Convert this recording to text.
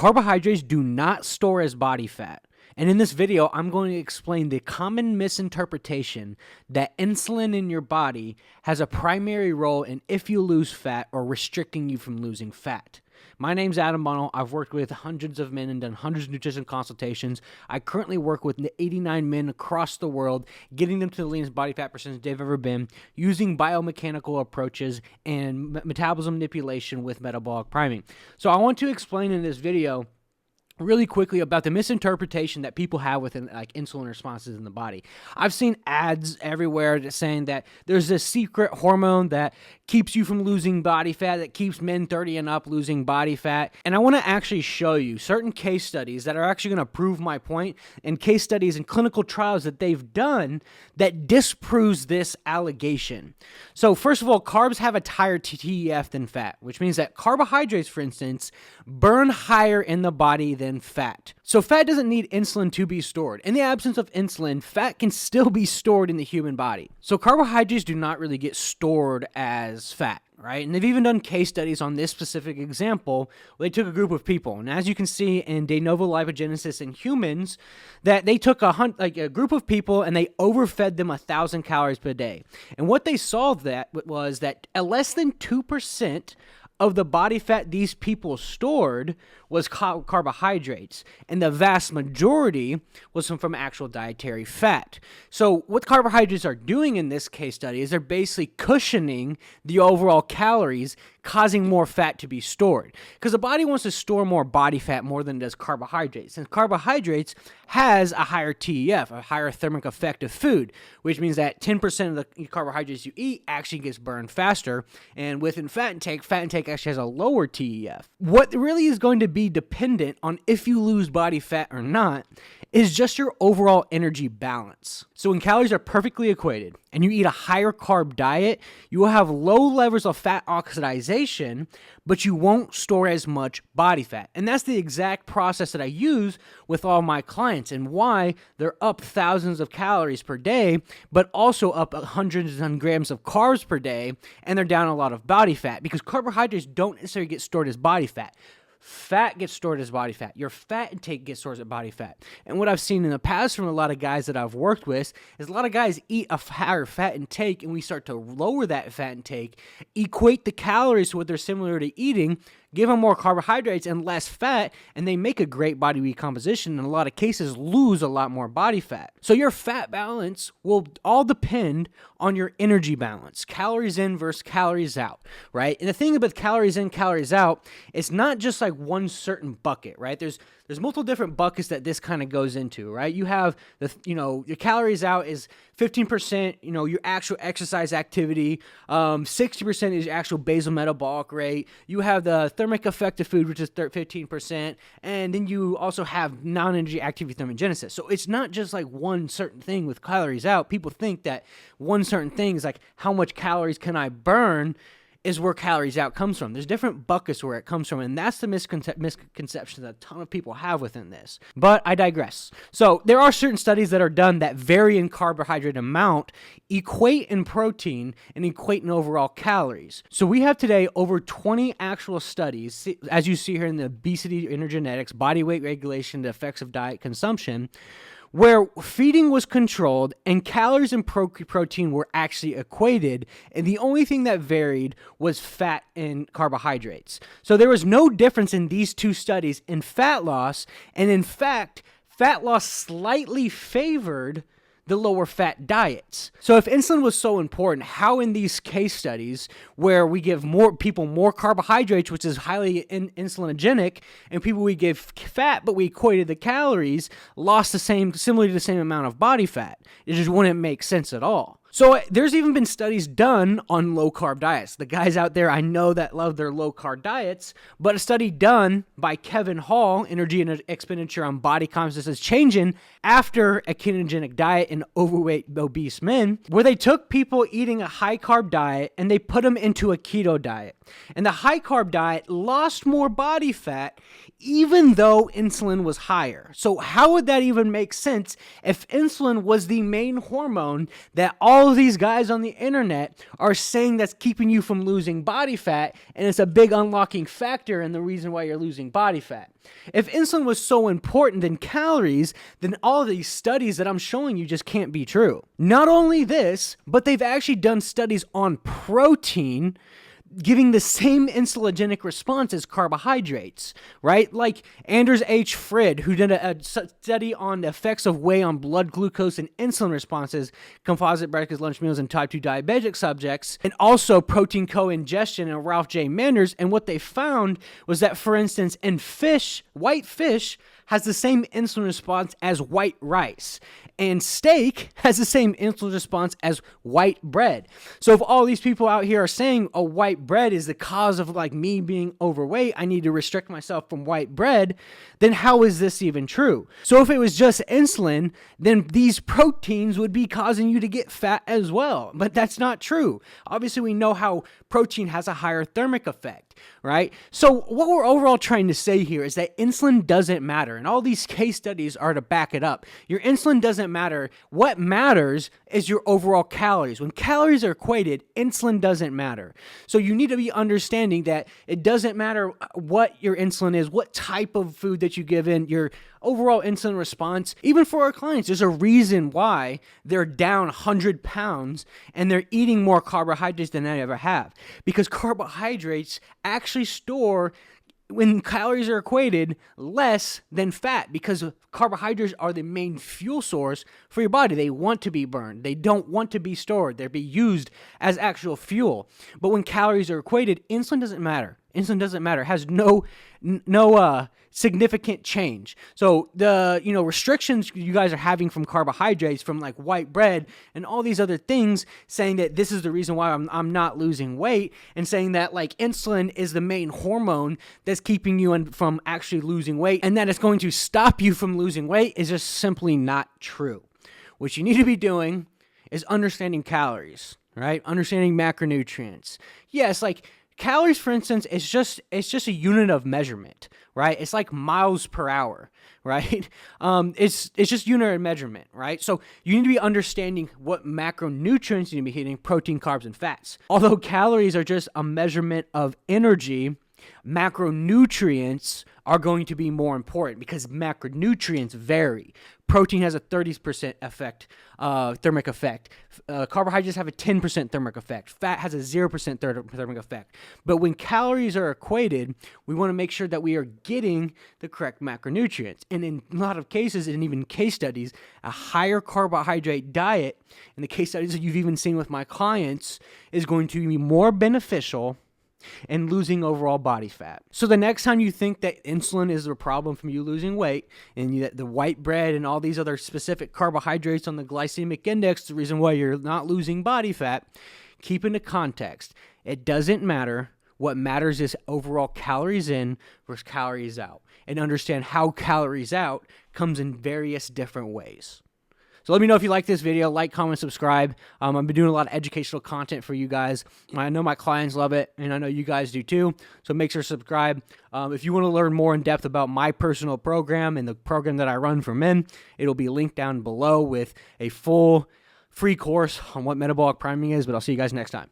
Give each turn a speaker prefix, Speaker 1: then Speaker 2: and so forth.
Speaker 1: Carbohydrates do not store as body fat. And in this video, I'm going to explain the common misinterpretation that insulin in your body has a primary role in if you lose fat or restricting you from losing fat. My name's Adam Bunnell. I've worked with hundreds of men and done hundreds of nutrition consultations. I currently work with 89 men across the world, getting them to the leanest body fat percentage they've ever been, using biomechanical approaches and metabolism manipulation with metabolic priming. So I want to explain in this video really quickly about the misinterpretation that people have within like insulin responses in the body. I've seen ads everywhere saying that there's this secret hormone that keeps you from losing body fat, that keeps men 30 and up losing body fat. And I want to actually show you certain case studies that are actually going to prove my point, and case studies and clinical trials that they've done that disproves this allegation. So first of all, carbs have a higher TEF than fat, which means that carbohydrates, for instance, burn higher in the body than fat. So fat doesn't need insulin to be stored. In the absence of insulin, fat can still be stored in the human body. So carbohydrates do not really get stored as fat, right? And they've even done case studies on this specific example where they took a group of people. And as you can see in de novo lipogenesis in humans, that they took a group of people and they overfed them 1,000 calories per day. And what they saw was that less than 2% of the body fat these people stored was carbohydrates, and the vast majority was from actual dietary fat. So what carbohydrates are doing in this case study is they're basically cushioning the overall calories, causing more fat to be stored. Because the body wants to store more body fat more than it does carbohydrates. And carbohydrates has a higher TEF, a higher thermic effect of food, which means that 10% of the carbohydrates you eat actually gets burned faster. And within fat intake actually has a lower TEF. What really is going to be dependent on if you lose body fat or not is just your overall energy balance. So when calories are perfectly equated and you eat a higher carb diet, you will have low levels of fat oxidation, but you won't store as much body fat. And that's the exact process that I use with all my clients, and why they're up thousands of calories per day, but also up hundreds of grams of carbs per day, and they're down a lot of body fat, because carbohydrates don't necessarily get stored as body fat. Fat gets stored as body fat. Your fat intake gets stored as body fat. And what I've seen in the past from a lot of guys that I've worked with is a lot of guys eat a higher fat intake, and we start to lower that fat intake, equate the calories to what they're similar to eating, give them more carbohydrates and less fat, and they make a great body weight composition, and in a lot of cases lose a lot more body fat. So your fat balance will all depend on your energy balance, calories in versus calories out, right? And the thing about calories in, calories out, it's not just like one certain bucket, right? There's multiple different buckets that this kind of goes into, right? You have your calories out is 15%, your actual exercise activity, 60% is your actual basal metabolic rate. You have the thermic effect of food, which is 15%, and then you also have non-energy activity thermogenesis. So it's not just like one certain thing with calories out. People think that one certain thing is like how much calories can I burn is where calories out comes from. There's different buckets where it comes from, and that's the misconception that a ton of people have within this. But I digress. So there are certain studies that are done that vary in carbohydrate amount, equate in protein, and equate in overall calories. So we have today over 20 actual studies, as you see here in the obesity, intergenetics, body weight regulation, the effects of diet consumption, where feeding was controlled and calories and protein were actually equated, and the only thing that varied was fat and carbohydrates. So there was no difference in these two studies in fat loss, and in fact, fat loss slightly favored the lower fat diets. So if insulin was so important, how in these case studies where we give more people more carbohydrates, which is highly insulinogenic, and people we give fat but we equated the calories, lost similarly the same amount of body fat? It just wouldn't make sense at all. So there's even been studies done on low-carb diets. The guys out there I know that love their low-carb diets, but a study done by Kevin Hall, Energy and Expenditure on Body Composition Changing after a ketogenic diet in overweight, obese men, where they took people eating a high-carb diet and they put them into a keto diet. And the high-carb diet lost more body fat even though insulin was higher. So how would that even make sense if insulin was the main hormone that all all of these guys on the internet are saying that's keeping you from losing body fat, and it's a big unlocking factor and the reason why you're losing body fat. If insulin was so important than calories, then all of these studies that I'm showing you just can't be true. Not only this, but they've actually done studies on protein giving the same insulinogenic response as carbohydrates, right? Like Anders H. Frid, who did a study on the effects of whey on blood glucose and insulin responses, composite breakfast, lunch meals in type 2 diabetic subjects, and also protein co-ingestion, and Ralph J. Manders. And what they found was that, for instance, in fish, white fish has the same insulin response as white rice, and steak has the same insulin response as white bread. So if all these people out here are saying, oh, white bread is the cause of like me being overweight, I need to restrict myself from white bread, then how is this even true? So if it was just insulin, then these proteins would be causing you to get fat as well. But that's not true. Obviously, we know how protein has a higher thermic effect, right? So what we're overall trying to say here is that insulin doesn't matter. And all these case studies are to back it up. Your insulin doesn't matter. What matters is your overall calories. When calories are equated, insulin doesn't matter. So you need to be understanding that it doesn't matter what your insulin is, what type of food that you give in, your overall insulin response. Even for our clients, there's a reason why they're down 100 pounds and they're eating more carbohydrates than they ever have. Because carbohydrates actually store, when calories are equated, less than fat, because carbohydrates are the main fuel source for your body. They want to be burned. They don't want to be stored. They're be used as actual fuel. But when calories are equated, insulin doesn't matter. Insulin doesn't matter. It has no significant change. So the restrictions you guys are having from carbohydrates, from like white bread and all these other things, saying that this is the reason why I'm not losing weight, and saying that like insulin is the main hormone that's keeping you from actually losing weight, and that it's going to stop you from losing weight, is just simply not true. What you need to be doing is understanding calories, right? Understanding macronutrients. Yes, like calories, for instance, it's just a unit of measurement, right? It's like miles per hour, right? It's just unit of measurement, right? So you need to be understanding what macronutrients you need to be hitting: protein, carbs, and fats. Although calories are just a measurement of energy, macronutrients are going to be more important because macronutrients vary. Protein has a 30% thermic effect. Carbohydrates have a 10% thermic effect. Fat has a 0% thermic effect. But when calories are equated, we want to make sure that we are getting the correct macronutrients. And in a lot of cases, and even case studies, a higher carbohydrate diet, in the case studies that you've even seen with my clients, is going to be more beneficial and losing overall body fat. So the next time you think that insulin is the problem from you losing weight, and the white bread and all these other specific carbohydrates on the glycemic index, the reason why you're not losing body fat, keep into context. It doesn't matter. What matters is overall calories in versus calories out, and understand how calories out comes in various different ways. So let me know if you like this video. Like, comment, subscribe. I've been doing a lot of educational content for you guys. I know my clients love it, and I know you guys do too. So make sure to subscribe. If you want to learn more in depth about my personal program and the program that I run for men, it'll be linked down below with a full free course on what metabolic priming is. But I'll see you guys next time.